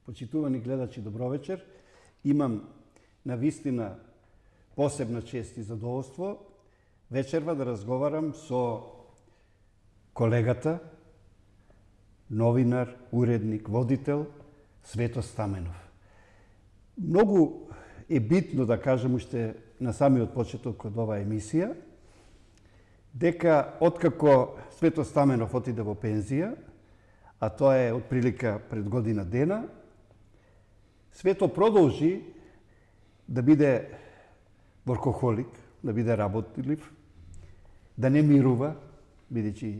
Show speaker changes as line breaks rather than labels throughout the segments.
Почитувани гледачи, добро вечер. Имам навистина посебна чест и задоволство вечерва да разговарам со колегата, новинар, уредник, водител Свето Стаменов. Многу е битно да кажем уште на самиот почеток од оваа емисија, дека откако Свето Стаменов отиде во пензија, а тоа е отприлика пред година дена, Свето продолжи да биде воркохолик, да биде работлив, да не мирува, бидејќи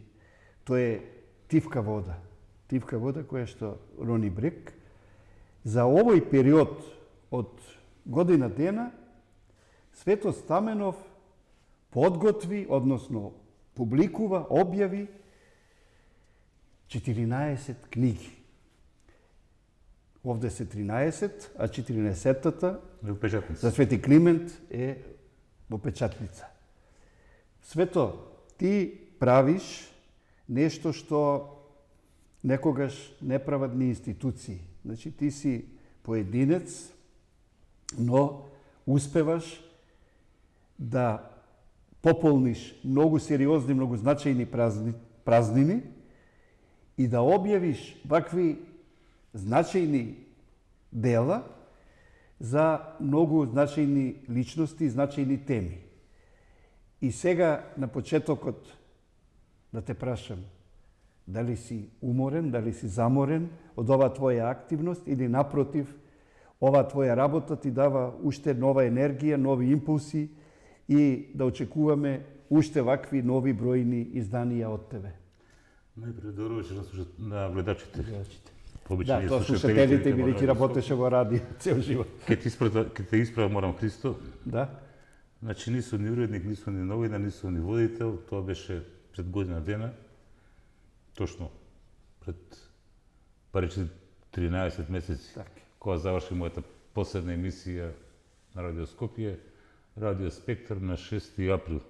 тоа е тивка вода која што рони брег. За овој период од година дена Свето Стаменов подготви, односно публикува, објави 14 книги. Овде се 13, а 14-тата за Свети Климент е во печатница. Свето, ти правиш нешто што некогаш не прават ни институции. Значи, ти си поединец, но успеваш да пополниш многу сериозни, многу значајни празнини и да објавиш вакви значајни дела за многу значајни личности, значајни теми. И сега на почетокот да те прашам, дали си уморен, дали си заморен од оваа твоја активност или напротив, оваа твоја работа ти дава уште нова енергија, нови импулси и да очекуваме уште вакви нови бројни изданија од тебе.
Најпред добро вечер на гледачите.
Да, тоа слушателите, бидејќи работеше во радио цел живот.
Ке те исправам, морам, Христо.
Да.
Значи, не сум ни уредник, не сум ни новинар, не сум ни водител, тоа беше пред година дена. Точно пред парични 13 месеци, кога заврши мојата последна емисија на Радио Скопје, Радио Спектар на 6 април.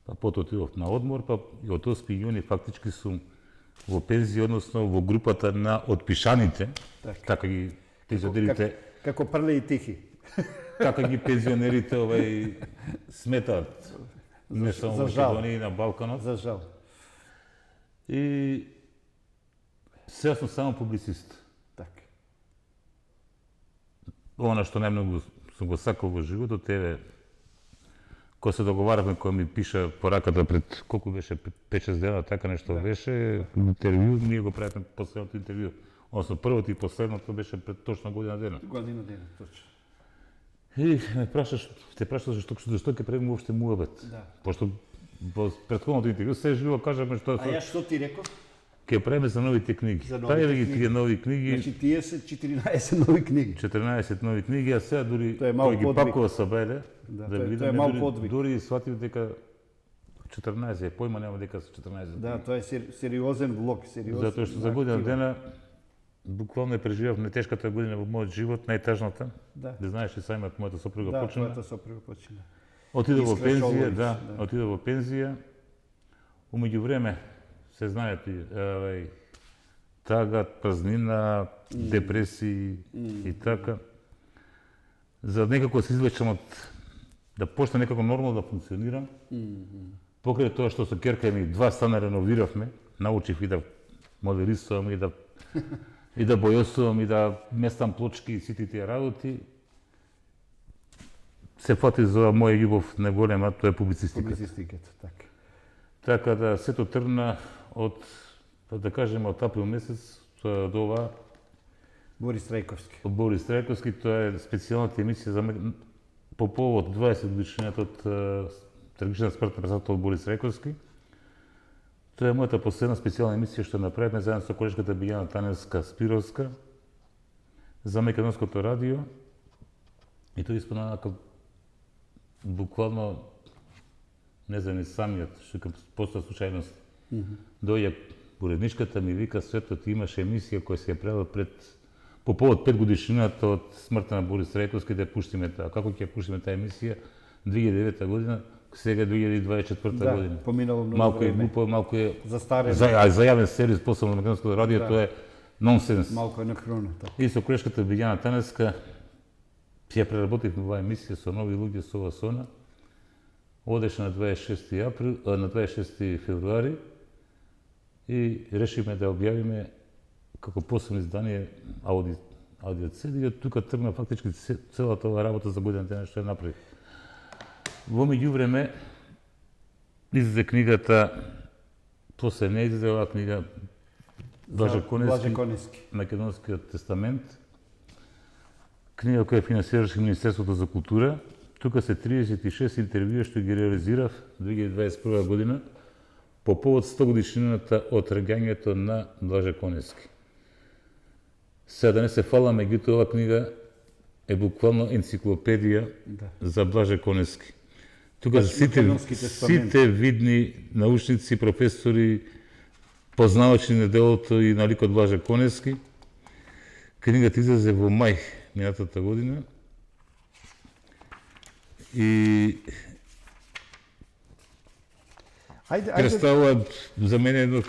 Па потоа отидов на одмор, па и од 8 јуни фактички сум во пензија, односно во групата на отпишаните, така ги пензионерите...
Како прли и тихи.
Така ги пензионерите сметаат. Не само во Македонија и на Балканот.
За жал.
И сега сум само публицист.
Така.
Она што најмногу сум го сакал во животот е кога се договаравме, кога ми пиша пораката пред колку беше 5-6 дена, така нешто беше, интервју, ние го правевме последното интервју. Односно првото и последното беше пред точно година дена.
Година дена, точно.
И ме прашаш, те прашаш зашто ќе правиме уопште муабет.
Да.
Пошто во претходното интервју се живо кажаме што...
А ја што ти реков?
Ке правиме за новите книги. Правиме ги тие нови книги.
Значи тие се 14 нови книги.
14 нови книги, а сега дури кој ги пакува сабеле,
да видиме,
дури сватив дека 14, појма нема дека се 14.
Да, тоа е сериозен влог, сериозен.
Затоа што за година дена буквално преживав најтешката година во мојот живот, најтажната. Да знаеш ли самиот, мојата сопруга почина. Да,
мојата сопруга почина.
Отиде во пензија, отиде во пензија. Умеѓу време се знаете, тагат, празнина, депресии и така. За некако се извлечам од да почне некако нормално да функционирам. Покрај тоа што со ќерка ми 2 стана реновиравме, научив и да моделисувам и да бојосувам и да местам плочки и сите тие работи. Се фати за моја љубов најголема, тоа е публицистиката.
Публицистиката, така.
Така да сето тргна од, да кажеме, од април месец до ова...
Борис Трајковски.
Од Борис Трајковски, тоа е специјалната емисија за по повод 20 годишнината од трагична смрт на председател Борис Трајковски. Тоа е мојата последна специјална емисија што направивме заедно со колешката Билјана Таневска-Спировска за Македонското радио. И тоа испадна буквално, не знам и самиот, што постоја случајност. Дојде уредничката ми вика, Свето, ти имаш емисија која се ја правила по повод 5 годишнината од смртта на Борис Трајковски, да ја пуштиме таа. Како ќе ја пуштиме таа емисија 2009 година, сега 2024 година.
Поминало многу
малку
време.
Малку е
застарено.
За јавен сервис, посебно на Македонското радио, тоа е нонсенс.
Малку анахроно.
И со колешката Билјана Танеска ја преработивме оваа емисија со нови луѓе со ова сона. Одеше на 26 февруари и решиме да објавиме како посебно издание аудио CD и од тука тргна фактички целата оваа работа за година дена што ја направи. Во меѓувреме излезе книгата, после не излезе оваа книга Блаже Конески, Македонскиот тестамент, книга која финансираше Министерството за култура. Тука се 36 интервјуа што ги реализирав 2021 година по повод 100 годишнината од раѓањето на Блаже Конески. Сега да не се фала, меѓутоа оваа книга е буквално енциклопедија за Блаже Конески. Тука сите видни научници, професори, познавачи на делото и на ликот Блаже Конески. Книгата излезе во мај минатата година и представува за мене едно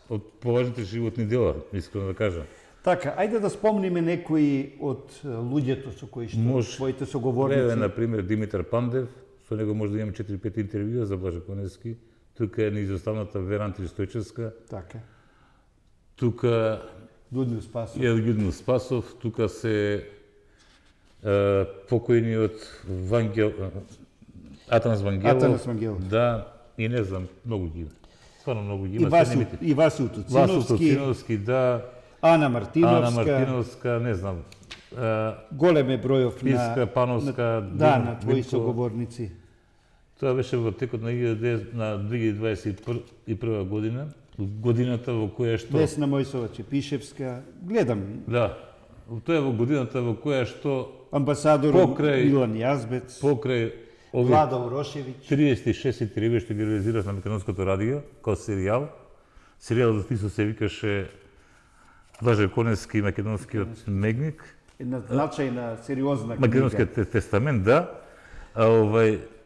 од поважните животни дела, искрено да кажам.
Така, ајде да спомниме некои од луѓето со кои што своите соговорници.
Еве, например, Димитар Пандев, со него може да имаме 4-5 интервјуа за Блаже Конески. Тука е неизоставната Вера Антилистојчевска.
Така.
Тука
Људмил
Спасов, тука се покојниот Атанас Вангелов. Да, и не знам, многу ги има. Стварно многу ги има.
И Васил
Туциновски, да.
Ана Мартиновска,
не знам.
Големе бројов
Иска Пановска,
на твои соговорници.
Тоа беше во текот на 2021 година, годината во која што
Весна Мојсова Чепишевска, гледам.
Да. Тоа е во годината во која што
амбасадор Милан Јазбец,
покрај
Владо Урошевиќ,
36 интервјуи што ги реализирав на Македонското радио како серијал. Серијалот за се викаше Блаже Конески и Македонскиот мегник.
Една значајна, сериозна книга.
Македонскиот тестамент, да.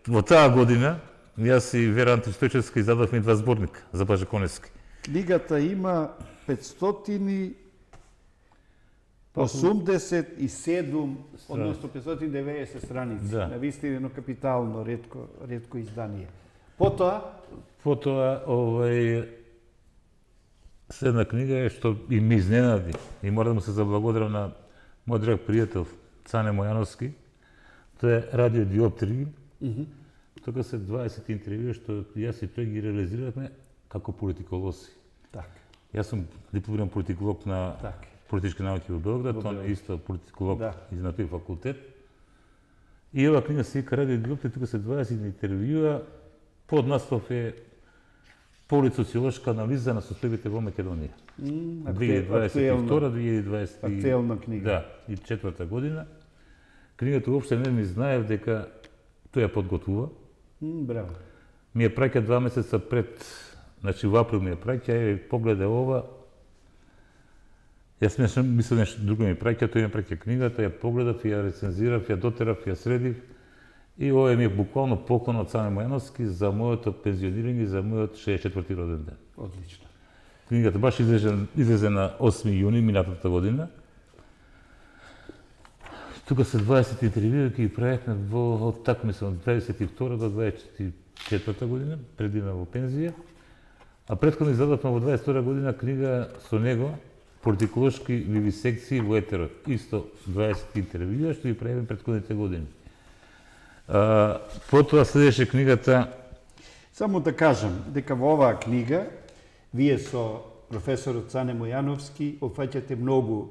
Во таа година јас и Вера Антилистојчевска издадовме 2 зборника за Блаже Конески.
Книгата има 587, односно 590 страници.
Да.
На вистина капитално, ретко издание. Потоа
следна книга е што и ми изненади и мора да му се заблагодарам на мој драг пријател Цане Мојановски. Тоа е Радио Диоптрии. Тука се 20 интервјуи што јас и тој ги реализиравме како политиколози.
Така.
Јас сум дипломиран политиколог на политички науки во Белград, он е исто политиколог и на тој факултет. И ова книга се вика Радио Диоптрии, тука се 20 интервјуа, под наслов е политсоциолошка анализа на состојбите во Македонија. 2022-2020.
Актуелна книга.
Да, и 4-та година. Книгата уопште не ми знаев дека тој ја подготвува.
Браво.
Ми ја праќа 2 месеца пред, значи во април ми ја праќа, и погледа ова. Јас мислам нешто друго ми праќа, тој ми праќа книгата, ја погледав, ја рецензирав, ја дотерав, ја средив. И ова ми е буквално поклон од Цане Мојановски за моето пензионирање, за мојот 64-ти роден ден.
Одлично.
Книгата баш излезе на 8 јуни минатата година. Тука се 20 интервјуи ги правевме од така мислам 22 до 24 година, предина во пензија. А претходно издадовме во 22 година книга со него политиколошки вивисекции во етерот. Исто 20 интервјуа што ги правевме претходните години. Потоа следеше книгата.
Само да кажам дека во оваа книга вие со професорот Цане Мојановски опфаќате многу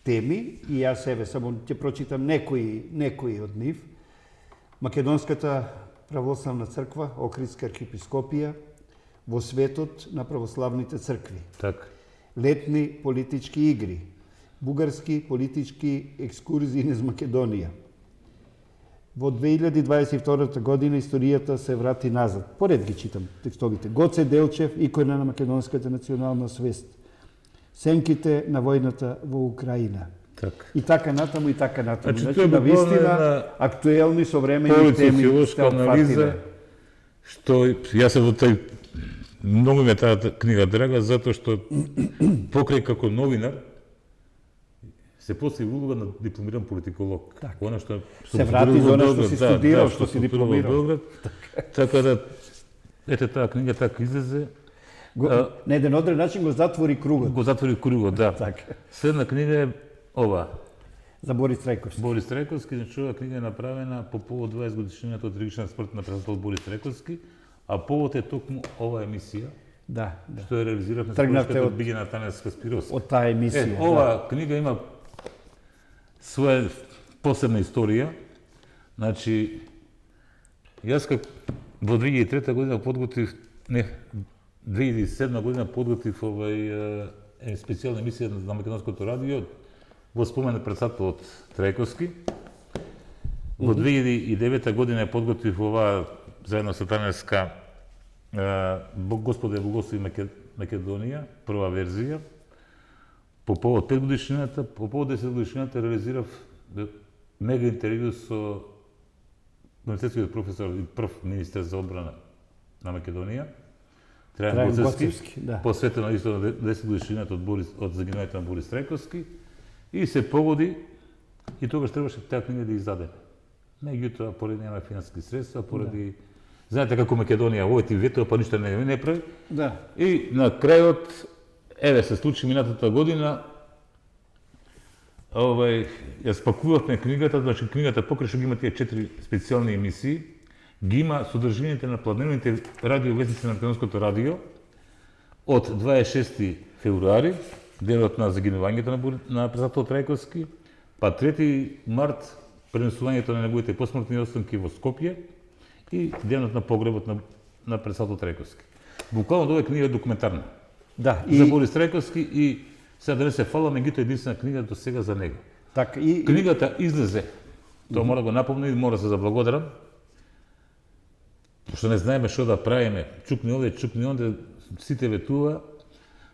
теми и јас себе само ќе прочитам некои од нив. Македонската православна црква, Охридска архиепископија во светот на православните цркви.
Така.
Летни политички игри, бугарски политички екскурзии низ Македонија. Во 2022 година историјата се врати назад. Поред ги читам текстовите. Гоце Делчев, икона на македонската национална свест. Сенките на војната во Украина.
Так.
И така натаму, и така натаму.
Значи,
на вистина, актуелни современи теми
политичка анализа, што јас во тој Многу ми е таа книга драга, затоа што покрај како новинар се постави улога на дипломиран политиколог.
Она што се врати за она што си студирал, што си дипломирал.
Така да, ете таа книга така излезе.
На еден одрен начин го затвори кругот.
Го затвори кругот, да. Следна книга е ова.
За Борис Трајковски.
Борис Трајковски, значи ова книга е направена по повод 20 годишнината од трагична смрт на председател Борис Трајковски, а повод е токму ова емисија.
Да.
Што е реализиравме со поддршката од Биљана Таневска Спировска.
Од таа емисија.
Ова книга има своја посебна историја. Значи, јас во 2003 година подготвив, 2007 година подготвив специјална емисија на Македонското радио во спомен на председателот Трајковски. Во 2009 година подготвив ова заедно со Таневска Господе благослови Македонија, прва верзија. По повод 5 годишнината, по повод 10 годишнината реализирав мега интервју со универзитетскиот професор и прв министер за одбрана на Македонија, Трајан Гоцевски, посветено исто на 10 годишнината од загинувањето на Борис Трајковски, и се погоди и тогаш требаше таа книга да издадеме. Меѓутоа, поради нема финансиски средства, поради знаете како Македонија овој ветува, па ништо не прави.
Да.
И на крајот, еве се случи минатата година, ја спакувавме книгата, значи книгата покрај што ги има тие 4 специјални емисии, ги има содржините на планираните радиовесници на Македонското радио од 26 февруари, денот на загинувањето на председател Трајковски, па 3 март, пренесувањето на неговите посмртни останки во Скопје и денот на погребот на председател Трајковски. Буквално оваа книга е документарна.
Да,
за Борис Трајковски и сега да не се фала, меѓутоа единствена книга до сега за него.
Така
книгата излезе. Тоа мора го напомнам и мора се заблагодарам. Пошто не знаеме што да правиме. Чукни овде, чукни онде, сите ветува.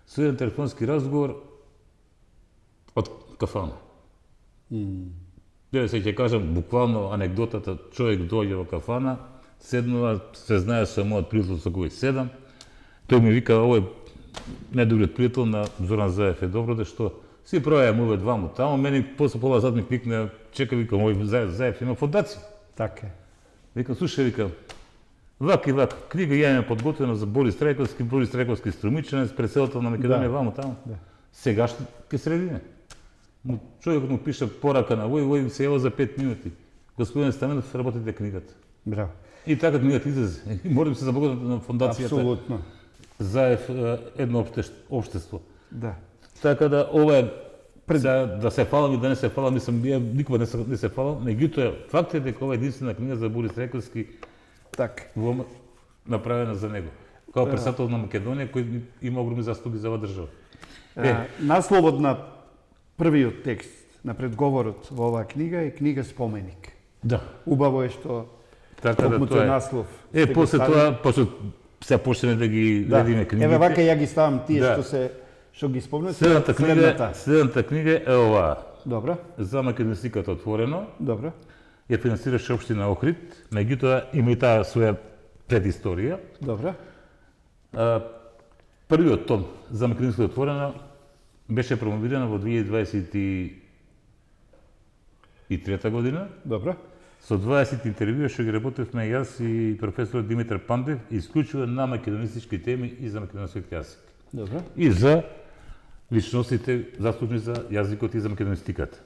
Со еден телефонски разговор од кафана. Деве се ќе кажам буквално анегдотата, човек доаѓа во кафана, седнува, се знае со мојот пријател со кој седам. Тој ми вика, овој најдобриот пријател на Зоран Заев е добро, што си пројајам ове дваму таму, мене после пола зад ми кликне, чека, викам, овој Заев има фондација.
Така е.
Викам, слушај, викам, вак и вак, книга ја имам подготвена за Борис Трајковски струмиченец, преселател на Македонија ваму таму. Сега ќе средиме. Човекот му пише порака на овој се јава за 5 минути. Господин Стаменов, работите книгата.
Браво.
И така книгата излезе. Морам се заблагодарам на фондацијата.
Апсолутно.
Заев едно општество.
Да.
Така да ова е да се фалам и да не се фалам, мислам, никога не се фалам, меѓутоа факт е дека ова е единствена книга за Борис Трајковски направена за него. Као председател на Македонија кој има огромни заслуги за оваа држава.
Насловот на првиот текст на предговорот во оваа книга е книга Споменик.
Да.
Убаво е што
така да
тоа е наслов.
После тоа, пошто се почнеме да ги гледаме книгите.
Еве вака ја ги ставам тие што ги спомнат.
Следната книга е оваа.
Добро.
За македонистиката отворено.
Добро.
Ја финансираше општина Охрид, меѓутоа има и таа своја предисторија.
Добро.
Првиот том за македонистиката отворено беше промовирано во 2023 година.
Добро.
Со 20 интервјуа што ги работевме јас и професор Димитар Пандев, исклучува на македонистички теми и за македонскиот јазик.
Добро.
И за личностите заслужни за јазикот и за македонистиката.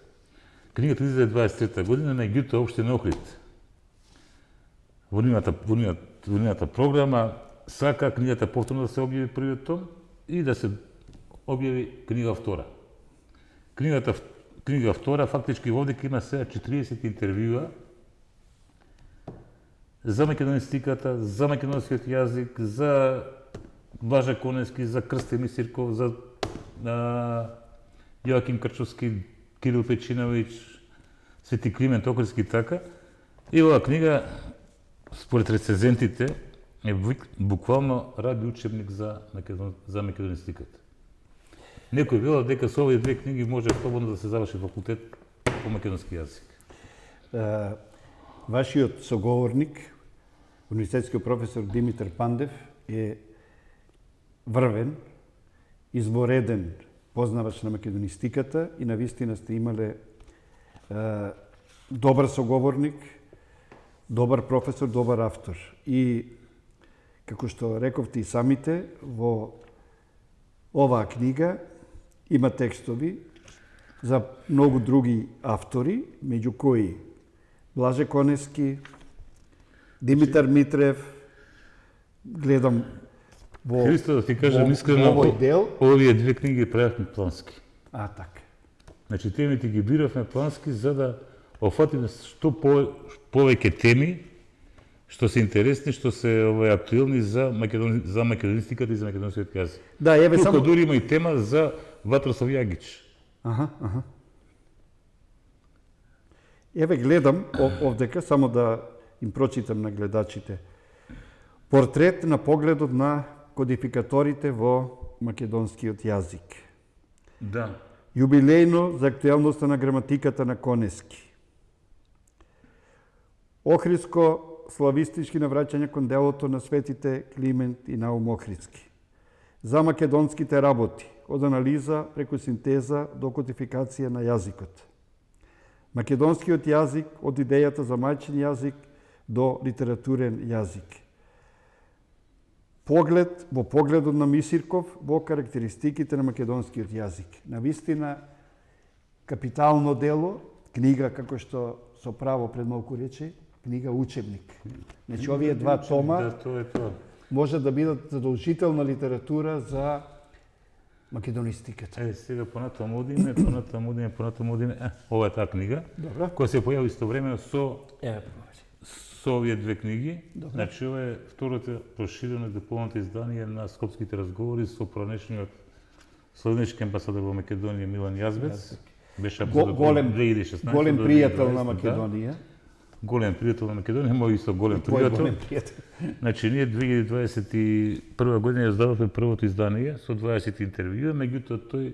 Книгата излезе 23 година, меѓутоа општина Охрид во нивната програма сака книгата повторно да се објави првиот том и да се објави книга втора. Книга втора фактички овде има сега 40 интервјуа за македонистиката, за македонскиот јазик, за Блаже Коневски, за Крстен Мисирков, за Јоаким Крчовски, Кирил Печиновиќ, Свети Климент Охридски така. И оваа книга, според рецензентите, е буквално ради учебник за македонистиката. Некој велат дека со овие две книги може слободно да се заврши факултет по македонски јазик.
Вашиот соговорник, универзитетскиот професор Димитар Пандев, е врвен, извореден познавач на македонистиката и навистина сте имале добар соговорник, добар професор, добар автор. И, како што рековте и самите, во оваа книга има текстови за многу други автори, меѓу кои Блаже Конески, Димитар Митрев, гледам во
Христо, да ти кажам искрено,
овој дел.
овие две книги правевме плански.
Така.
Значи, темите ги биравме плански за да офатиме што повеќе теми што се интересни, што се актуелни за македонистиката и за македонскиот јазик.
Да, еве
Тука
само
дури има и тема за Ватрослав Јагич.
Аха. Еве гледам овдека, само да им прочитам на гледачите. Портрет на погледот на кодификаторите во македонскиот јазик.
Да.
Јубилејно за актуелноста на граматиката на Конески. Охридско-славистички навраќања кон делото на светите Климент и Наум Охридски. За македонските работи, од анализа преку синтеза до кодификација на јазикот. Македонскиот јазик од идејата за мајчин јазик до литературен јазик. Поглед во погледот на Мисирков во карактеристиките на македонскиот јазик. Навистина, капитално дело, книга, како што со право пред малку рече, книга учебник. Значи, овие два тома
Да, тоа е тоа.
може да бидат задолжителна литература за македонистиката.
Сега понатаму одиме. Ова е таа книга,
Добра.
која се појави истовремено со
Еве,
овие две книги. Значи, ова е второто проширено и дополнето издание на Скопските разговори со пранешниот словенички амбасадор во Македонија Милан Јазбец. Беше
голем
2016.
голем пријател на Македонија.
Голем пријател на Македонија, мој исто голем пријател. Значи, ние 2021 година издававме првото издание со 20 интервјуа, меѓутоа тој,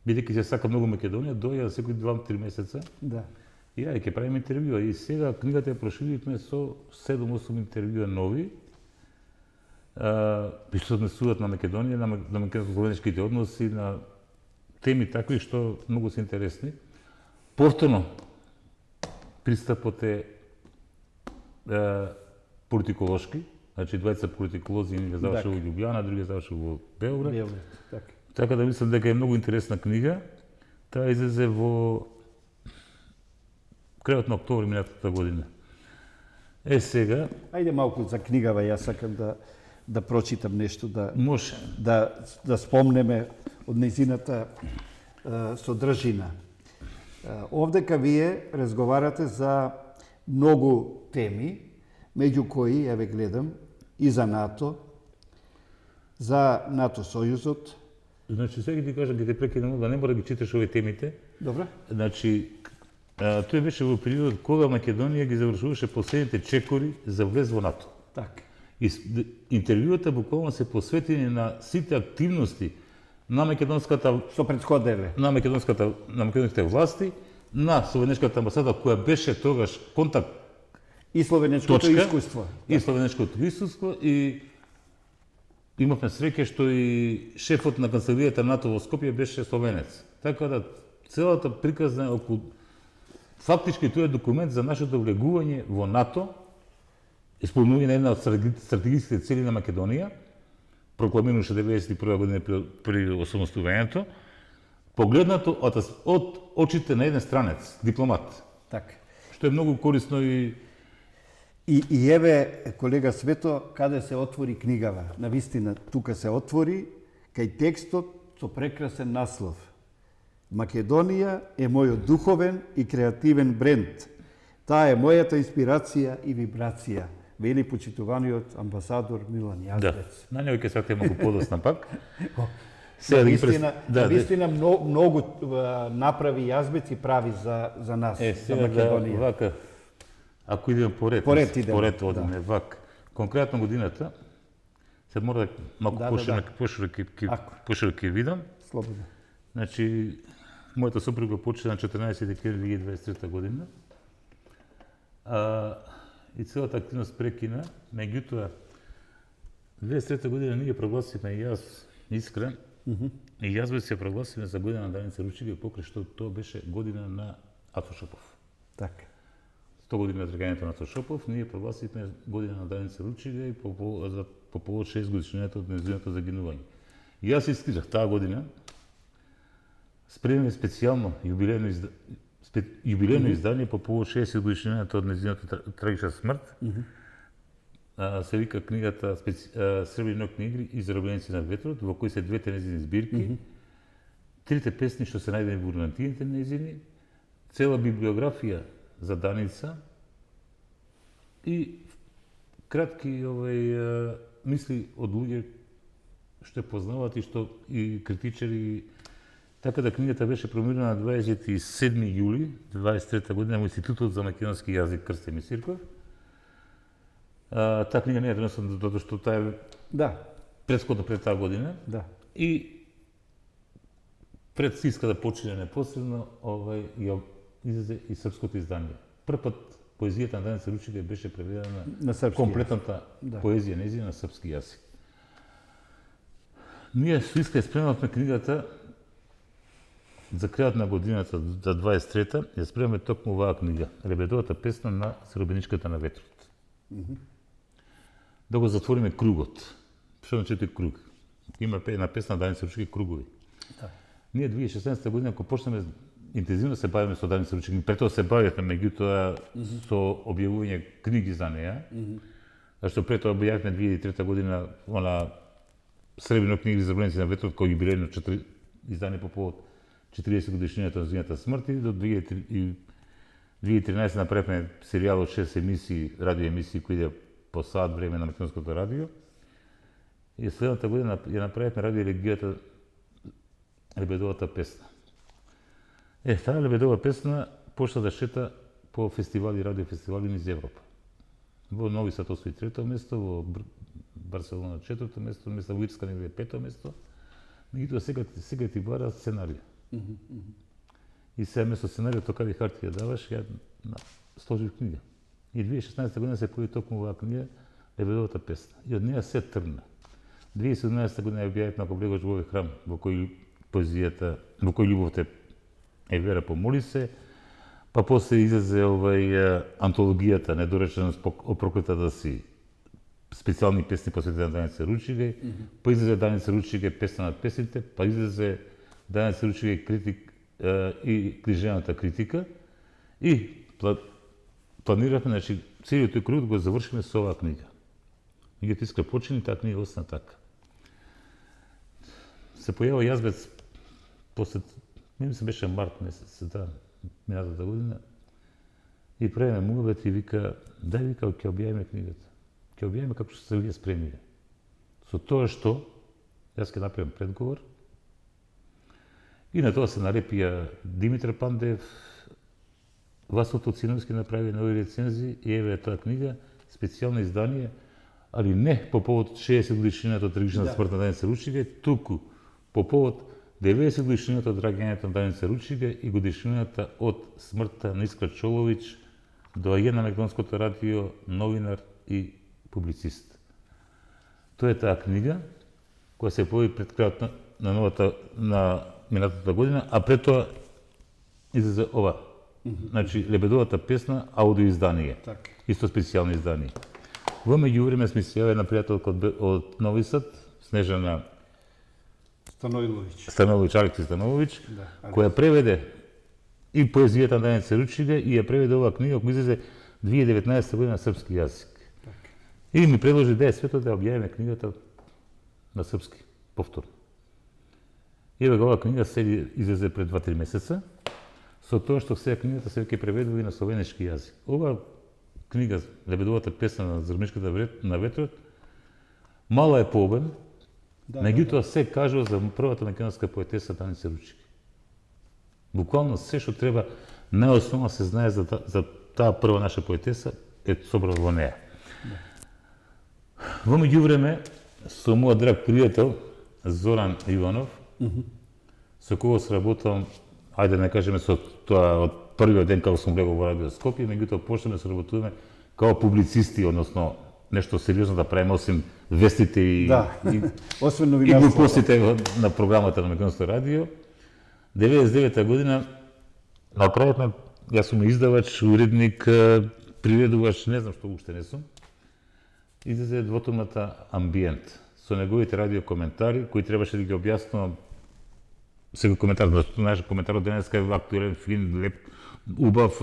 бидејќи се сака многу Македонија, дојде секој 2-3 месеца.
Да.
И ќе правиме интервјуа. И сега книгата ја проширивме со 7-8 интервјуа нови, што се однесуваат на Македонија, на македонско-словеничките односи, на теми такви што многу се интересни. Повторно, пристапот е политиколошки, значи двајца политиколози, еден завршил во Љубљана, другиот завршил во Београд. Така да мислам дека е многу интересна книга. Таа излезе во крајот на октомври минатата година. Сега...
Ајде малку за книгава, јас сакам да прочитам нешто,
Може.
Да спомнеме од нејзината содржина. Овдека вие разговарате за многу теми, меѓу кои, еве гледам, и за НАТО, за НАТО Сојузот.
Значи, сега ти кажам, ќе те прекинам, да не мора да ги читаш овие темите.
Добре.
Значи, тој беше во период кога Македонија ги завршуваше последните чекори за влез во НАТО.
Така.
И интервјуата буквално се посветени на сите активности на македонската
Што претходеве.
На македонските власти, на словенечката амбасада која беше тогаш контакт
И словенечкото искуство.
И словенечкото искуство и имавме среќа што и шефот на канцеларијата НАТО во Скопје беше словенец. Така да целата приказна околу фактички тој е документ за нашето влегување во НАТО, исполнување на една од стратегиските цели на Македонија, прокламираше 1991 година при осамостувањето, погледнато од очите на еден странец, дипломат.
Така.
Што е многу корисно и
еве, колега Свето, каде се отвори книгава. Навистина, тука се отвори, кај текстот со прекрасен наслов. Македонија е мојот духовен и креативен бренд. Таа е мојата инспирација и вибрација. Вели почитуваниот амбасадор Милан Јазбец.
Да, на него ќе сакате малку подосна пак.
Навистина многу направи Јазбец и прави за нас, за Македонија.
Вака, ако идеме поред одиме вак. Конкретно годината, се мора малку пошироко видам.
Слободно.
Значи, мојата сопруга почна на 14 декември 2023 година. И целата активност прекина, меѓутоа, 2003 година ние прогласивме и јас Искрен, и јас се прогласивме за година на Даница Ручига, покрај што тоа беше година на Ато Шопов.
Така.
100 години од тргањето на Ато Шопов, ние прогласивме година на Даница Ручига и по повод 6 годишнината од нејзиното загинување. И јас искренав таа година, спремаме специјално јубилејно издание по повод 60 годишнината од нејзината трагична смрт. Се вика книгата Сребрени ноќни игри и Заробленици на ветрот, во кои се двете нејзини збирки, трите песни што се најдени во урнатините нејзини, цела библиографија за Даница и кратки мисли од луѓе што познаваат и што и критичари. Така да книгата беше промовирана на 27 јули 23 година во Институтот за македонски јазик Крстен Мисирков. Таа книга не е донесена затоа што таа е предходно пред таа година. И пред се иска да почине непосредно излезе и српското издание. Прв пат поезијата на Даница Ручига беше преведена на комплетната поезија нејзина на српски јазик. Ние со Иска спремавме книгата за крајот на годината за 23-та, ја спремаме токму оваа книга, Лебедовата песна на Заробеничката на ветрот. Да го затвориме кругот. Што значи тој круг? Има една песна Даница Ручига кругови. Ние 2016 година кога почнеме интензивно се бавиме со Даница Ручига, претоа се бавевме меѓутоа со објавување книги за неа. Зашто претоа објавивме 2003 година она Сребрени ноќни игри за Заробленици на ветрот кој јубилејно издание по повод 40 годишнината на нејзината смрт и до 2013 направивме серијал од 6 емисии, радио емисии кои иде по сат време на македонското радио. И следната година ја направивме радио елегијата Лебедовата песна. Таа Лебедова песна почна да шета по фестивали, радио фестивали низ Европа. Во Нови Сад освои 3-то место, во Барселона 4-то место, во Ирска негде 5-то место. Меѓутоа сега ти бара сценарија. И сега место сценаријот каде хартија даваш, ја сложив книга. И 2016 година се појави токму оваа книга Лебедовата песна. И од неја се тргна. 2017 година ја објавивме Ако влегош во овој храм, во кој поезијата, во кој љубовта е вера, помоли се, па после излезе антологијата Недореченост опроклета си, специјални песни посветени на Даница Ручига, па излезе Даница Ручига песна над песните, па излезе Даница Ручига критик и книжевната критика и планиравме, значи, целиот тој круг го завршиме со оваа книга. Меѓутоа Искра почини, таа книга остана така. Се појава Јазбец после, се беше март месец, минатата година, и правиме муабет и вика, дај вика, ќе објавиме книгата. Ќе објавиме како што се вие спремиле. Со тоа што, јас ќе направим предговор, и на тоа се нарепија Димитар Пандев, Васил Тоциновски направи нови рецензии и еве таа книга, специјално издание, али не по повод 60 годишнината од трагичната смрт на Даница Ручига, туку по повод 90 годишнината од раѓањето на Даница Ручига и годишнината од смртта на Искра Чолович, доаѓа на македонското радио, новинар и публицист. Тоа е таа книга која се појави пред крајот на минатата година, а пред тоа излезе ова. Значи Лебедовата песна аудиоиздание. Исто специјално издание. Во меѓувреме сме се јавили на пријателка од Нови Сад, Снежана Становович, Алекси Становович, која преведе и поезијата на Даница Ручига и ја преведе оваа книга која излезе 2019 година на српски јазик. И ми предложи да е свето да објавиме книгата на српски повторно. И оваа книга се излезе пред 2-3 месеца, со тоа што сега книгата се веќе преведува и на словенешки јазик. Оваа книга, Лебедовата песна на Заробеничката на ветрот, мала е по обем, меѓутоа се кажува за првата македонска поетеса Даница Ручига. Буквално се што треба најосновно се знае за таа прва наша поетеса е собрано во неа. Во меѓувреме, со мојот драг пријател Зоран Иванов, со кого сработувам, ајде не кажеме со тоа од првиот ден кога сум влегол во Радио Скопје, меѓутоа почнеме да сработуваме као публицисти, односно нешто сериозно да правиме, освен вестите и
освен
и
новинарството.
глупостите на програмата на Македонското радио. 99-та година направивме, јас сум издавач, уредник, приведувач, не знам што уште не сум. Излезе двотомната Амбиент со неговите радио коментари кои требаше да ги објаснувам сега коментар, знаеш, коментарот денеска е актуелен, фин, леп, убав,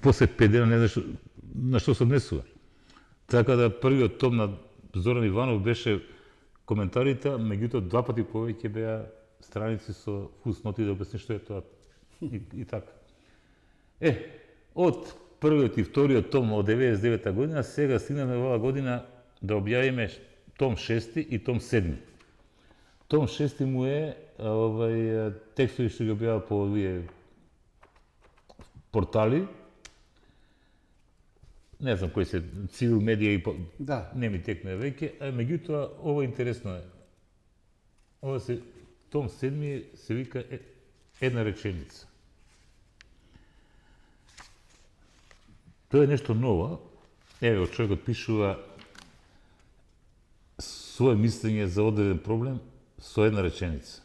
после 5 дена не знаеш на што се однесува. Така да првиот том на Зоран Иванов беше коментарите, меѓутоа 2 пати повеќе беа страници со фусноти да обясни што е тоа и така. Од првиот и вториот том од 99-та година, сега стигнаме оваа година да објавиме том 6 и том 7. Том 6 му е текстови што ги објавува по овие портали. Не знам кои се, Цивил медија и не ми текне веќе, меѓутоа ова интересно е. Ова се том 7 се вика една реченица. Тоа е нешто ново. Еве, човекот пишува свое мислење за одреден проблем со една реченица.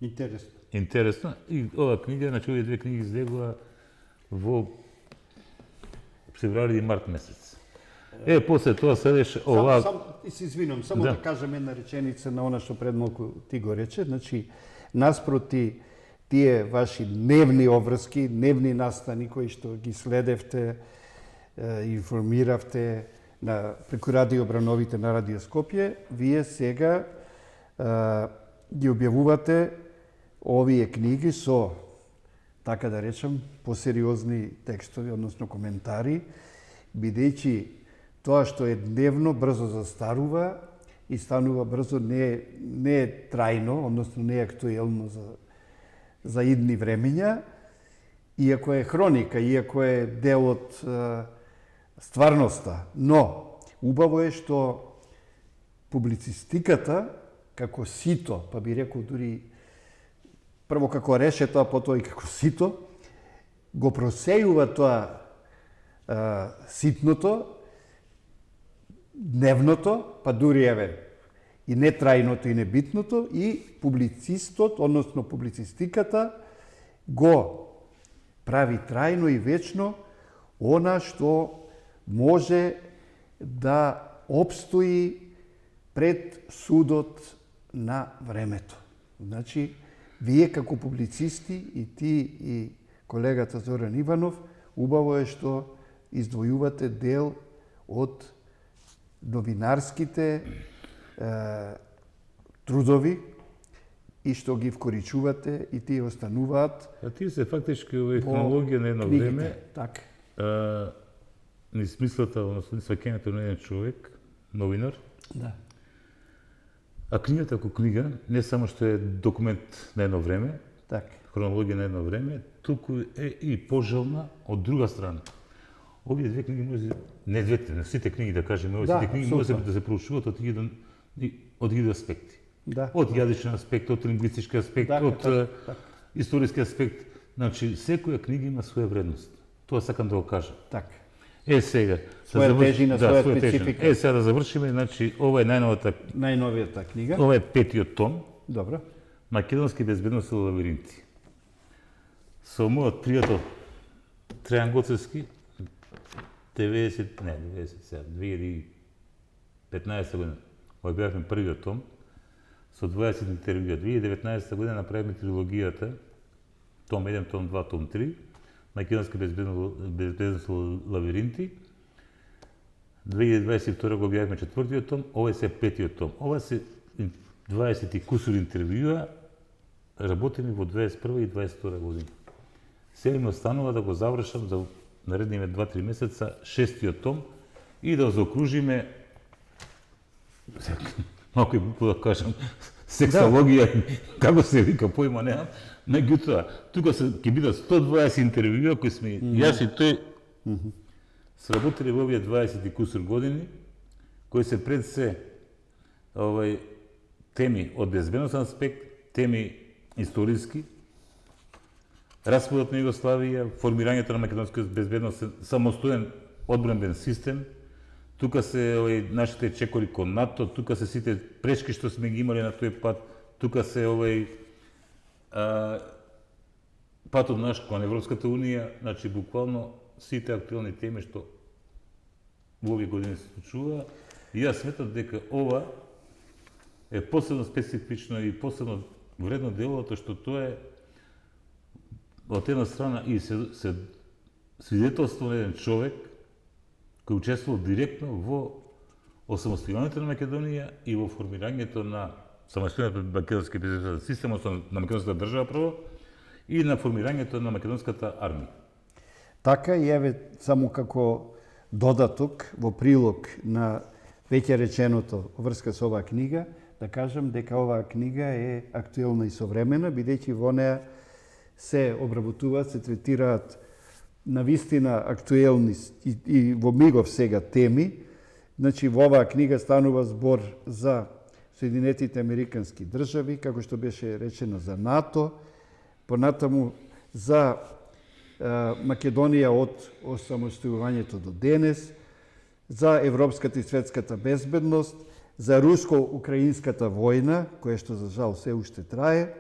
Интересно.
Интересно. И ова книга, значи овие 2 книги излегува во февруари и март месец. После тоа следеше ова...
Се извинувам, само да кажам една реченица на она што пред малку ти го рече. Значи, наспроти тие ваши дневни обврски, дневни настани кои што ги следевте, информиравте преку Радио Брановите на Радио Скопје, вие сега ги објавувате овие книги со, така да речем, посериозни текстови, односно коментари, бидејќи тоа што е дневно брзо застарува и станува брзо, не е трајно, односно не е актуелно за идни времења, иако е хроника, иако е дел од стварноста. Но, убаво е што публицистиката, како сито, па би рекол дури прво како решето, а потоа и како сито, го просејува тоа ситното, дневното, па дури еве и нетрајното и небитното, и публицистот, односно публицистиката, го прави трајно и вечно она што може да опстои пред судот на времето. Значи, вие како публицисти, и ти и колегата Зоран Иванов, убаво е што издвојувате дел од новинарските трудови и што ги вкоричувате и тие остануваат.
Тие се фактички хронологија на едно време.
Така.
Ни смислата, односно сваќањето на еден човек, новинар.
Да.
А книгата како книга не само што е документ на едно време, хронологија на едно време, туку е и пожелна од друга страна. Овие 2 книги може, не двете, на сите книги да кажеме, сите книги може да се проучуваат од гида аспекти. Од јазичен аспект, од лингвистички аспект, од историски аспект. Значи, секоја книга има своја вредност. Тоа сакам да го кажам.
Така.
Сега.
Своја тежина, своја специфика.
Сега да завршиме, значи, ова е
најновијата книга.
Ова е 5-тиот том.
Добро.
Македонски безбедности лабиринти. Со мојот пријател Трајан Гоцевски, 2015 година објавивме првиот том со 20 интервјуа. 2019 година направивме трилогијата, том 1, том 2, том 3, Македонски безбедности лабиринти. 2022 го објавивме 4-тиот том, ова е се 5-тиот том. Ова се 20 и кусур интервјуа работени во 21 и 22 година. Сега ми останува да го завршам за наредниве 2-3 месеца 6-тиот том и да заокружиме, малку е глупо да кажам, сексологија, како се вика, појма немам, меѓутоа, тука ќе бидат 120 интервјуа кои сме јас и тој сработили во овие 20 и кусур години, кои се пред се теми од безбедносен аспект, теми историски, распадот на Југославија, формирањето на македонскиот безбедносен самостоен одбранбен систем, тука се нашите чекори кон НАТО, тука се сите пречки што сме ги имали на тој пат, тука се патот наш кон Европската унија, значи буквално сите актуелни теми што во овие години се случува, и јас сметам дека ова е посебно специфично и посебно вредно дело, тоа што тоа е од една страна и се свидетелство на еден човек кој учествувал директно во осамостојувањето на Македонија и во формирањето на самостојниот македонски систем, на македонската држава прво, и на формирањето на македонската армија.
Така и еве само како додаток во прилог на веќе реченото врска со оваа книга, да кажам дека оваа книга е актуелна и современа, бидејќи во неа се обработуваат, се третираат навистина актуелни и во мигов сега теми. Значи, во оваа книга станува збор за Соединетите Американски држави, како што беше речено за НАТО, понатаму за Македонија од осамостојувањето до денес, за европската и светската безбедност, за руско-украинската војна, која што за жал се уште трае,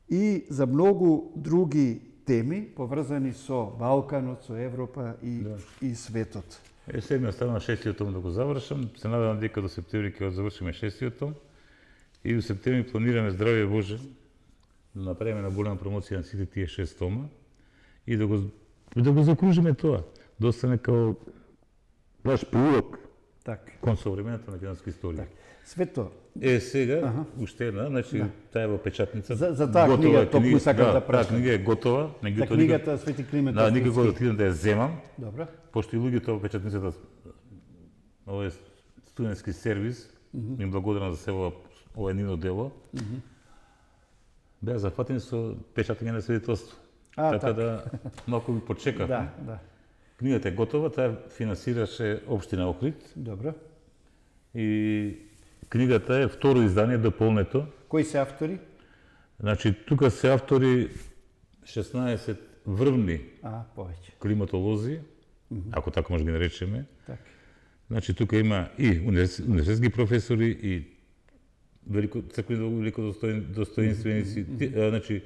и за многу други теми поврзани со Балканот, со Европа и светот.
Сега ми останува 6-тиот том да го завршам. Се надевам дека до септември ќе го завршиме 6-тиот том. И до септември планираме, здравје Боже, да направиме на голема промоција на сите тие 6 тома и да го закружиме тоа. Да остане као наш прилог кон современата македонска историја.
Свето.
Сега, уште една, значи, таа е во печатница.
За таа книга, токму сакам да прашам.
Таа книга е готова.
За книгата Свети Климент Охридски.
Никако да отидам да ја земам.
Добро.
Пошто и луѓето во печатницата, ова е студентски сервис, им благодарам за себе ова нивно дело. Беа зафатени со печатање на свидетелство. Така да малку ми почекав.
Да.
Книгата е готова, таа финансираше општина Охрид.
Добро.
И книгата е второ издание, дополнето.
Кои се автори?
Значи, тука се автори 16 врвни климатолози, ако така може ги наречеме.
Так.
Значи, тука има и универзитетски професори, и велико достоинственици. Значи,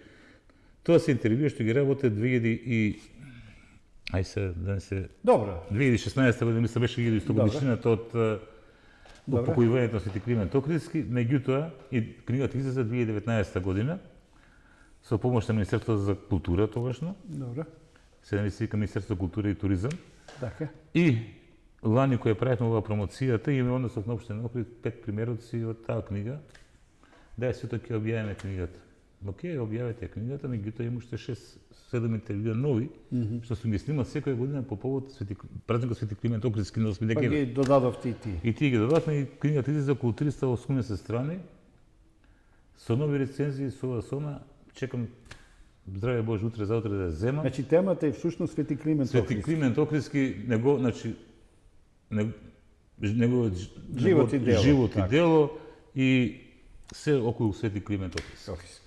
тоа се интервјуи што ги работе 2016 година, мисля беше 1100 годишнината од упокојувањето на Свети Климент Охридски, меѓутоа и книгата излезе 2019 година со помош на Министерството за култура тогашно.
Добро.
Сега ми се вика Министерство за култура и туризам.
Така.
И лани која правевме оваа промоцијата, имаме однесов на општина Охрид 5 примероци од таа книга. Да, сето ќе објавиме книгата. Океј, објавете книгата, меѓутоа има уште 6-7 интервјуа нови, што сум ги снимал секоја година по повод празникот Свети Климент Охридски на 8 декември.
Па ги додадовте и ти.
И тие ги додавме, и книгата излезе околу 380 страни, со нови рецензии, со ова, со она. Чекам, здравје Боже, утре, заутре да ја земам.
Значи, темата е всушност Свети Климент Охридски.
Свети Климент Охридски, неговиот живот и дело, и се околу Свети Климент Охридски.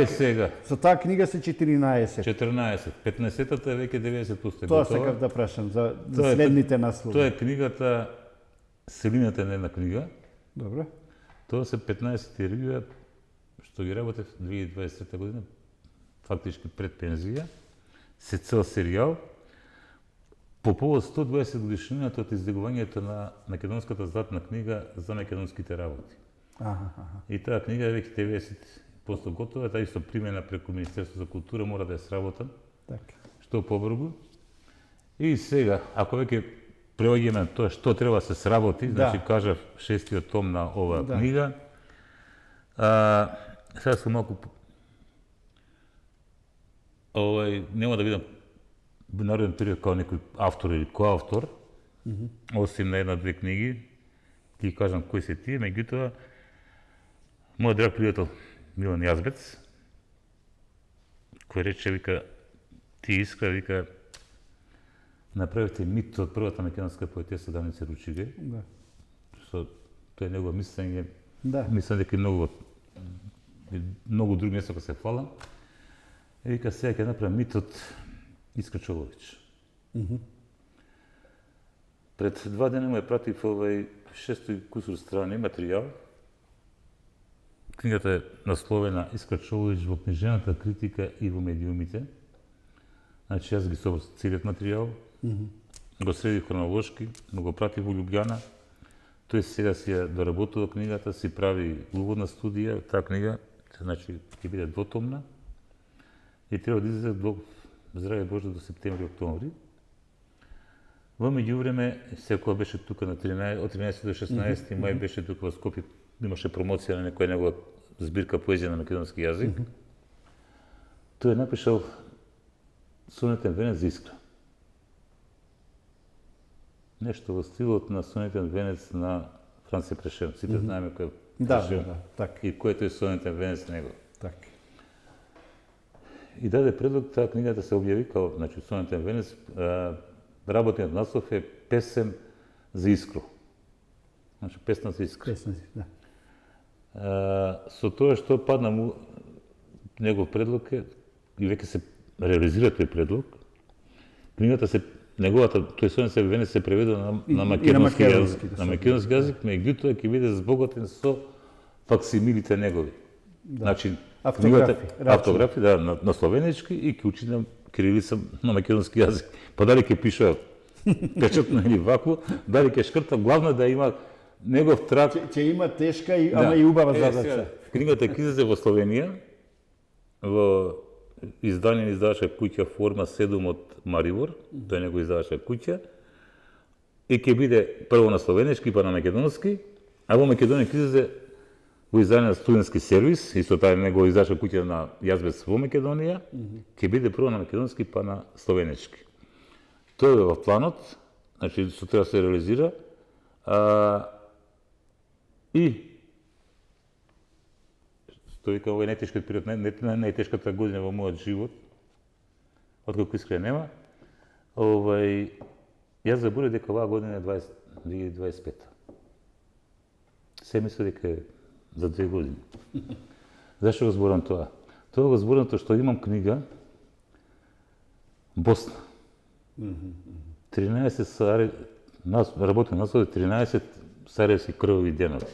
Сега.
Со таа книга се 14.
15-тата е веќе 90%
Тоа сакав да прашам за следните наслови.
Тоа е книгата Селината на една книга.
Добро.
Тоа се 15 интервјуа што ги работев 2023 година, фактички пред пензија. Се цел серијал по повод 120 годишнината од издигувањето на македонската златна книга за македонските работи. И таа книга е веќе 90% готова, таа исто примена преку Министерство за култура, мора да ја сработам.
Така.
Што побрзо. И сега, ако веќе преоѓеме на тоа што треба да се сработи, значи кажав 6-тиот том на оваа книга. Сега сум малку нема да видам во нареден период као некој автор или коавтор, осим на една-две книги, ќе кажам кои се тие, меѓутоа мојот драг пријател Милан Јазбец, кој рече, вика, ти Искра, вика, направите мит од првата македонска поетеса Даница Ручиге. Тоа е негова мислење. Мислам дека и многу други места се фалам. И вика, сега ќе направам мит од Искра Чолович. Пред 2 дена му пратив 600 кусур страни материјал. Книгата е насловена Искра Човович во книжевната критика и во медиумите. Значи, јас ги собрав целиот материјал, го средив хронолошки, го пратив во Љубљана. Тој сега си ја доработува книгата, си прави уводна студија, таа книга, значи, ќе биде двотомна и треба да излезе до здраве Боже до септември-октомври. Во меѓувреме, секоја беше тука на 13, од 13 до 16 мај беше тука во Скопје, имаше промоција на некоја негова збирка поезија на македонски јазик. Тој е напишал сонетен венец за Искра. Нешто во стилот на сонетен венец на Франце Прешен. Сите знаеме кој е Прешен и кој е тој сонетен венец него.
Така.
И даде предлог таа книгата се објави као, значи, сонетен венец. Работниот наслов е Песен за Искру. Значи, песна за Искру.
Песна, да.
Со тоа што падна му негов предлог е, и веќе се реализира тој предлог, книгата се, неговата, тој сонетен венец се преведува на македонски јазик. На македонски јазик, меѓутоа ќе биде збогатен со факсимилите негови. Значи, автографи, да, на словенички и ќе учи на кирилица на македонски јазик. Па дали ќе пишува печатно или вакво, дали ќе шкрта, главно да има негов трак.
Ќе има тешка, ама и убава задача.
Книгата ќе излезе во Словенија, во издание издавачка куќа Форма 7 од Марибор, тој него издавачка куќа, и ќе биде прво на словенички, па на македонски, а во Македонија ќе излезе во издание на Студентски сервис, исто таа него издавачка куќа на Јазбец во Македонија, ќе биде прво на македонски, па на словенички. Тоа е во планот, значи со тоа се реализира, и тој вика, ова е најтешкиот период, најтешката година во мојот живот, откако Искра нема. Јас заборев дека оваа година е 2025. Се мисли дека е за 2 години. Зашто го зборам тоа? Тоа го зборам тоа што имам книга Босна. 13 работен наслов 13 сараевски крвави денови.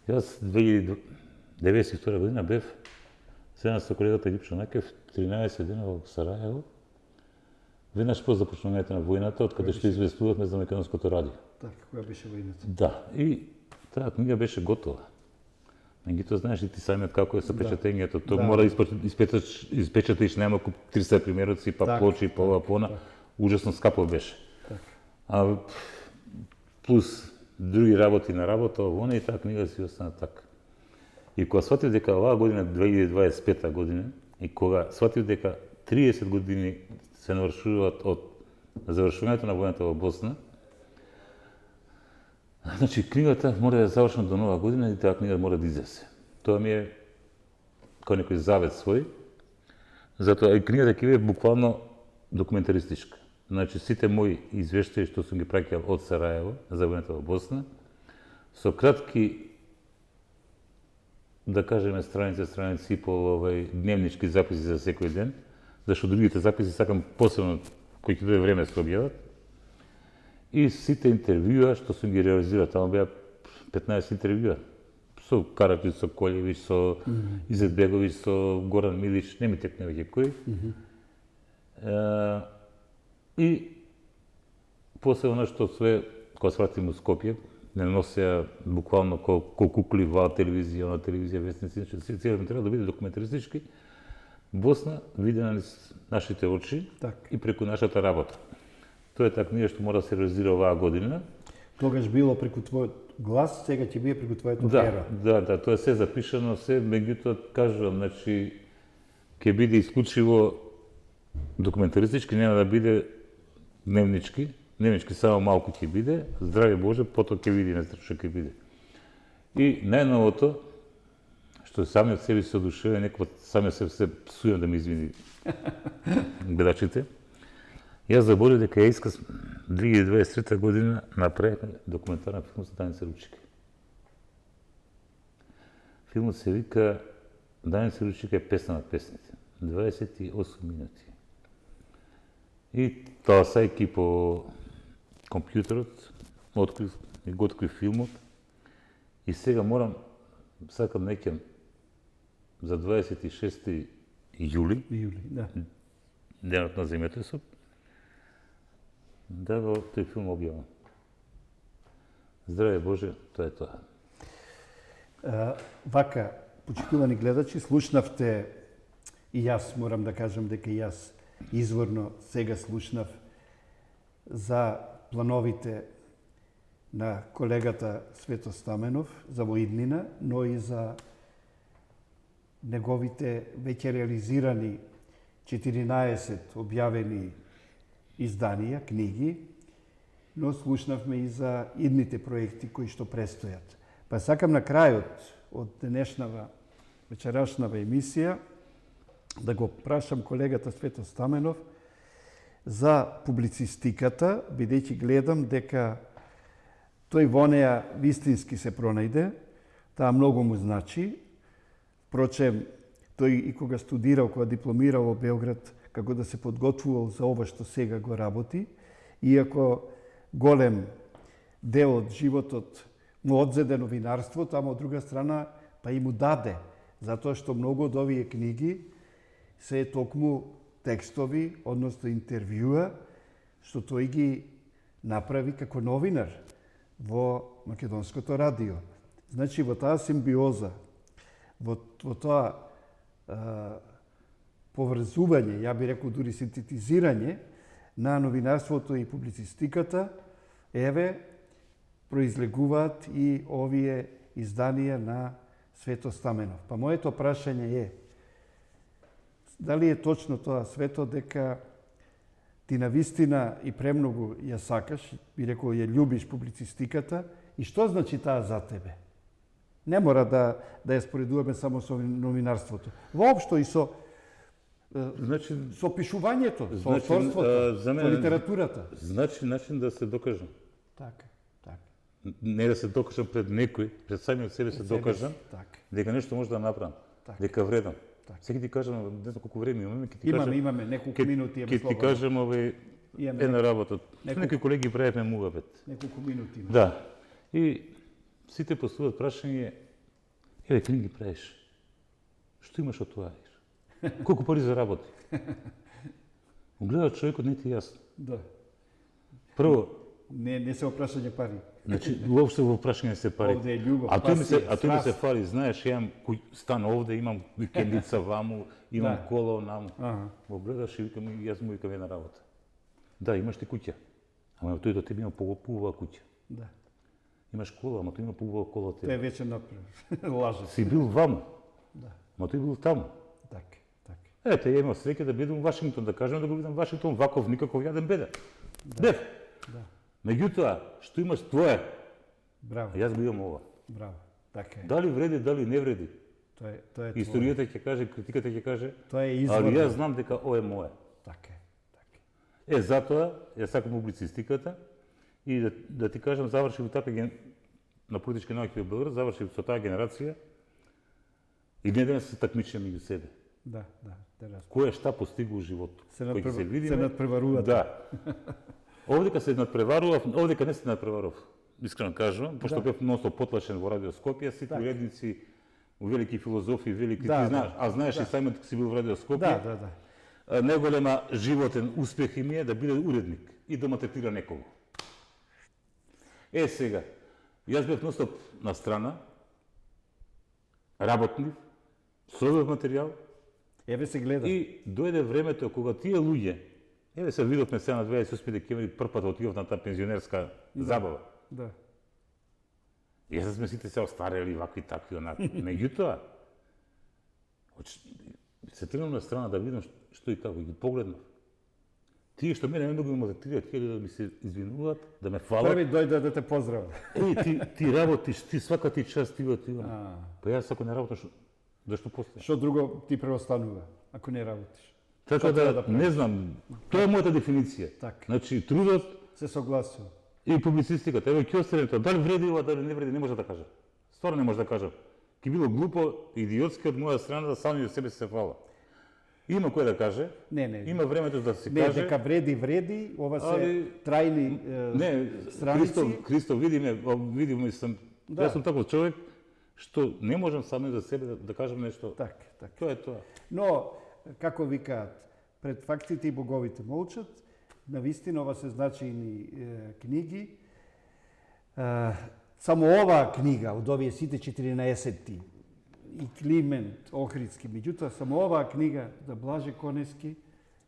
Јас 1992 година бев седна со колегата Липшо Накев 13 дена во Сараево. Веднаш по започнувањето на војната, од каде што известувавме за македонското радио.
Така, која беше војната?
Да, и таа книга беше готова. Меѓутоа, знаеш ли ти самиот како е со печатењето, тоа мора испечатиш најмалку 300 примероци, па плочи, па ова, па она. Ужасно скапо беше. А плюс други работи на работа, она и таа книга си остана така. И кога сватив дека оваа година 2025 година и кога сватив дека 30 години се навршуваат од завршувањето на војната во Босна, значи книгата мора да е завршена до нова година и таа книга мора да излезе. Тоа ми е како некој завет свој. Затоа и книгата ќе биде буквално документаристичка. Значи сите мои извештаи што сум ги праќал од Сараево за војната во Босна, со кратки, да кажеме, страници по дневнички записи за секој ден, зашто другите записи сакам посебно кои ќе дојде време се објават. И сите интервјуа што сум ги реализирал, таму беа 15 интервјуа. Со Караджич, со Колјевич, со Изетбеговиќ, со Горан Милич, не ми текне веќе кој. И посебно што све, кога свратим у Скопје, не носеа буквално ко кукли во телевизија, на телевизија, вестници, значи целиот треба да биде документаристички. Босна видена низ нашите очи и преку нашата работа. Тоа е таа книга што мора да се реализира оваа година.
Тогаш било преку твојот глас, сега ќе биде преку твоето пера.
Да, тоа се запишано, се, меѓутоа кажувам, значи ќе биде исклучиво документаристички, нема да биде дневнички само малку ќе биде, здраве Боже, потоа ќе видиме што ќе биде. И најновото, што самиот себе се одушевува, некој самиот се псујам да ми извини гледачите. Јас заборев дека ја искам 2023 година направивме документарен филм за Даница Ручика. Филмот се вика Даница Ручика е песна на песните. 28 минути. И таласајки по компјутерот, го открив филмот и сега сакам неќам за 26 јули,
да.
денот на земјотресот, да го тој филм објавам. Здраве Боже, тоа е тоа.
Вака, почитувани гледачи, слушнавте, и јас морам да кажам дека јас изворно сега слушнав за плановите на колегата Свето Стаменов за во иднина, но и за неговите веќе реализирани 14 објавени изданија, книги, но слушнавме и за идните проекти кои што престојат. Па сакам на крајот од денешнава вечерашнава емисија да го прашам колегата Свето Стаменов за публицистиката, бидејќи гледам дека тој во неа вистински се пронајде, таа многу му значи. Впрочем, тој и кога студирал, кога дипломирал во Белград, како да се подготвувал за ова што сега го работи, иако голем дел од животот му одзеде новинарство, тама од друга страна па и му даде, затоа што многу од овие книги се токму текстови, односно интервјуа, што тој ги направи како новинар во Македонското радио. Значи, во таа симбиоза, во тоа поврзување, ја би рекол дури синтетизирање на новинарството и публицистиката, еве, произлегуваат и овие изданија на Свето Стаменов. Па моето прашање е, дали е точно тоа, Свето, дека ти навистина и премногу ја сакаш, би рекол ја љубиш публицистиката, и што значи таа за тебе? Не мора да ја споредуваме само со новинарството. Воопшто и со пишувањето, со авторството, со литературата.
Значи начин да се докажам.
Така.
Не да се докажам пред некој, пред самиот себе се докажам, дека нешто може да направам, дека вредам. Сега ти кажам, не знам колку време имаме,
имаме неколку минути,
ќе ти кажам една работа. Некои колеги правиме муабет.
Неколку минути имаме.
Да. И сите поставуваат прашање, еве книги правиш. Што имаш од тоа? Колку пари заработи? Гледа човекот, не ти јасно.
Да.
Прво,
не се опрашање пари.
Значи, уопште во прашање се пари.
Овде е љубов,
а тој ми се фали, знаеш, имам стан овде, имам викендица ваму, имам коло наму. Го гледаш и викам, јас му викам една работа. Да, имаш ти куќа, ама тој до тебе има поубава куќа.
Да.
Имаш кола, ама тој има поубава кола тебе.
Тој вече направи. Лаже.
Си бил ваму.
Да.
Ама тој бил таму.
Така.
Ете, ја имам среќа да бидам во Вашингтон, да кажем да го видам Вашингтон, ваков никаков јаден беде. Бев.
Да.
Меѓутоа, што имаш твое?
Браво.
Јас го имам ова.
Браво. Така е.
Дали вреди, дали не вреди?
Тоа е твое.
Историјата ќе каже, критиката ќе каже.
Тоа е изворно.
Али јас знам дека ова е мое.
Така е.
Затоа ја сакам публицистиката и да ти кажам, завршив така на политички науки во Белград, завршив со таа генерација и не денес се такмичиме меѓу себе.
Да.
Кој шта постигува во животот?
Се надпреварува.
Да. Овдека се надпреварував, овдека не се надпреварував. Искрено кажувам, пошто бев ностоп потлашен во Радио Скопје, сите уредници, велики филозофи, велики, ти знаеш, а знаеш и самиот кога си бил во Радио Скопје.
Да.
Најголема животен успех им е да биде уредник и да малтретира некого. Сега, јас бев ностоп на страна, работнив, собев материјал.
Еве се гледа.
И дојде времето кога тие луѓе, еве се видовме сега на 28 декември, првпат отидов на таа пензионерска забава.
Да.
И јас сме сите се остарели, вакви, такви, онаки. Меѓутоа, се тренам на страна да видам што и како, и ги погледнав. Тие што мене многу ме малтретираат, тие да ми се извинуваат, да ме фалат.
Први дојде да те поздравам.
Ти работиш, ти свака ти час, ти Па јас ако не работам, зашто после?
Што друго ти преостанува, ако не работиш?
Така да, не знам, тоа е мојата дефиниција. Значи, трудот...
Се согласувам.
И публицистиката, еве ќе остане тоа. Дали вреди ова, дали не вреди, не може да кажам. Стварно не може да кажам. Ке било глупо, идиотски од моја страна да сами од себе се фала. Има кој да каже.
Не.
Има времето да се каже.
Не, дека вреди, ова се трајни страници.
Христо, видиме сам. Јас сум таков човек што не можам сами за себе да кажам нешто.
Така.
Тоа е тоа.
Но, како викаат, пред фактите и боговите молчат, навистина ова се значајни книги. Само оваа книга од овие сите 14 и Климент Охридски, меѓутоа само оваа книга за Блаже Конески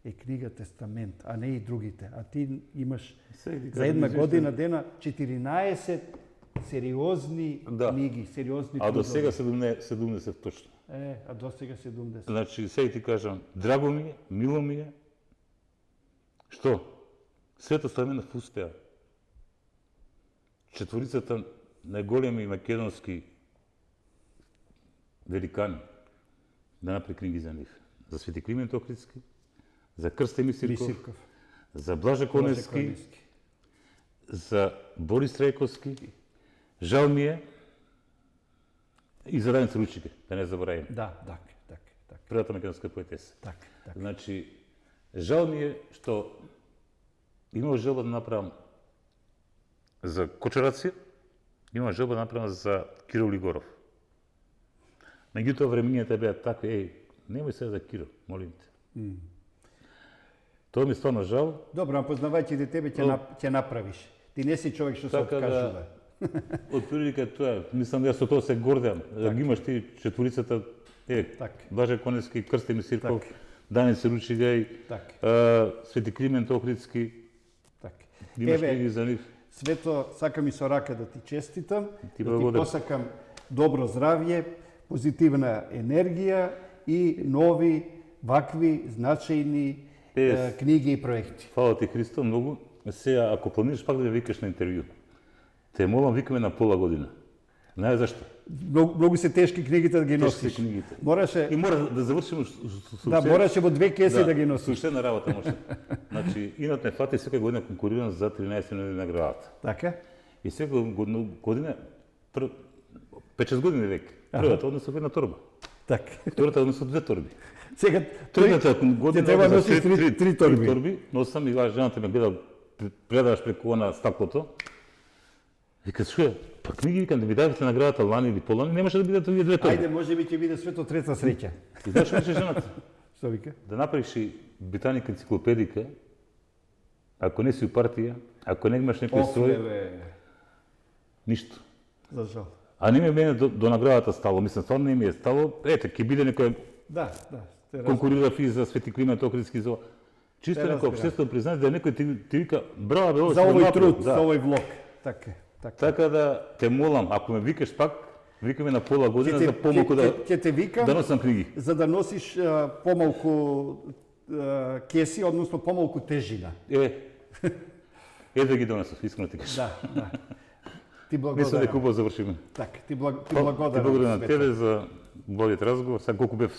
е книга Тестамент, а не и другите. А ти имаш за една година дена 14 сериозни книги, сериозни трудови.
А до сега 70 точно.
А до сега 70.
Значи, сега ти кажам, драго ми е, мило ми е, што? Свето Стојменов успеа. Четворицата најголеми македонски великани да направи книги за нив. За Свети Климент Охридски, за Крстен Мисирков, за Блаже Конески, за Борис Трајковски, жал ми е и за Раница Ручике, да не забораваме.
Да.
Првата македонска поетеса.
Така.
Значи, жал ми е што имав желба да направам за Кочараци, имав желба да направам за Киро Лигоров. Меѓутоа времењата беа такви, немој се за Киро, молим те. Тоа ми стварно жал.
Добро, познавајќи тебе ќе направиш. Ти не си човек што се откажува.
Од прилика тоа, мислам јас со тоа се гордеам. Да ги имаш ти четворицата, Блаже Конески, Крстен Мисирков, Раница Ручике, Свети Климент Охридски. Имаш книги за нив.
Свето, сакам и со рака да ти честитам, да ти посакам добро здравје, позитивна енергија и нови, вакви, значајни книги и проекти.
Фала ти, Христо, многу. Сега, ако планираш пак да ја викаш на интервју, те молам, викаме на пола година. Знаеш зашто?
Многу се тешки книгите да ги носиш.
Мораше... И мора да завршиме со
Да, мораше во 2 кеси да ги носиш.
Суштена работа може. Значи, инат не фати, секоја година конкурирам за 13 наградата.
Така?
И секоја година, 5-6 години век, првата однесо една торба.
Така.
Втората однесо 2 торби.
Сега,
третата година
треба да носиш 3 торби.
3 торби, носам и жената ме гледа, предаваш преку на стаклото. Вика, шуе, па книги, викам, да ми дадете наградата лани или полани, немаше да бидат овие 2 торби.
Ајде, може би ќе биде свето трета среќа.
И знаеш што рече жената?
Што вика?
Да направиш и Британика енциклопедика, ако не си у партија, ако не имаш некој строј, ништо.
За жал.
А не ми мене до наградата стало, мислам, стварно не ми е стало, ете, ќе биде некој...
Да.
Конкурирав и за Свети Климент Охридски, за... Чисто некој обштествено признание, да некој ти вика, браво бе,
за овој труд, за овој влог.
Така да те молам, ако ме викаш пак, викаме на пола година за помалку да носам книги.
За да носиш помалку кеси, односно помалку тежина.
Да ги донесов, искрено ти кажа.
Да. Ти благодарам.
Мислам дека убаво завршиме.
Така, ти благодарам.
Ти благодарам на тебе за убавиот разговор. Сега колку бев?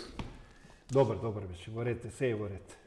Добар беше. Во ред, се е во ред.